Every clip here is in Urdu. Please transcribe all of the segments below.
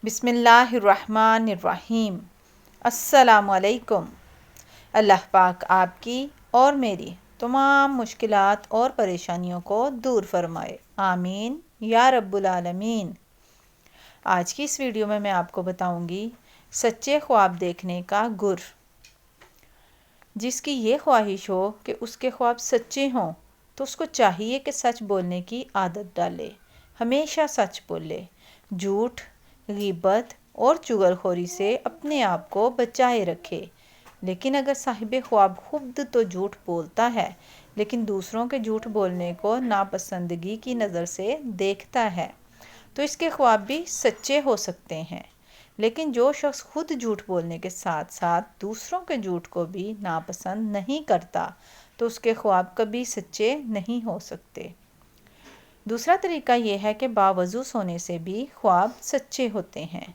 بسم اللہ الرحمن الرحیم۔ السلام علیکم۔ اللہ پاک آپ کی اور میری تمام مشکلات اور پریشانیوں کو دور فرمائے، آمین یا رب العالمین۔ آج کی اس ویڈیو میں آپ کو بتاؤں گی سچے خواب دیکھنے کا گر۔ جس کی یہ خواہش ہو کہ اس کے خواب سچے ہوں تو اس کو چاہیے کہ سچ بولنے کی عادت ڈالے، ہمیشہ سچ بولے، جھوٹ، غیبت اور چغلخوری سے اپنے آپ کو بچائے رکھے۔ لیکن اگر صاحب خواب خود تو جھوٹ بولتا ہے لیکن دوسروں کے جھوٹ بولنے کو ناپسندگی کی نظر سے دیکھتا ہے تو اس کے خواب بھی سچے ہو سکتے ہیں۔ لیکن جو شخص خود جھوٹ بولنے کے ساتھ ساتھ دوسروں کے جھوٹ کو بھی ناپسند نہیں کرتا تو اس کے خواب کبھی سچے نہیں ہو سکتے۔ دوسرا طریقہ یہ ہے کہ باوضو سونے سے بھی خواب سچے ہوتے ہیں۔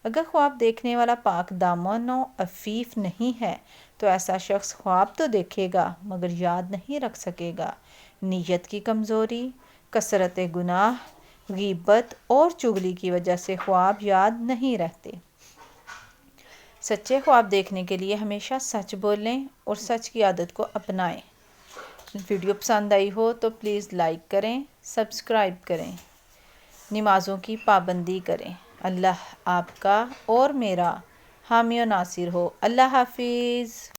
اگر خواب دیکھنے والا پاک دامن و عفیف نہیں ہے تو ایسا شخص خواب تو دیکھے گا مگر یاد نہیں رکھ سکے گا۔ نیت کی کمزوری، کثرت گناہ، غیبت اور چغلی کی وجہ سے خواب یاد نہیں رہتے۔ سچے خواب دیکھنے کے لیے ہمیشہ سچ بولیں اور سچ کی عادت کو اپنائیں۔ ویڈیو پسند آئی ہو تو پلیز لائک کریں، سبسکرائب کریں، نمازوں کی پابندی کریں۔ اللہ آپ کا اور میرا حامی و ناصر ہو۔ اللہ حافظ۔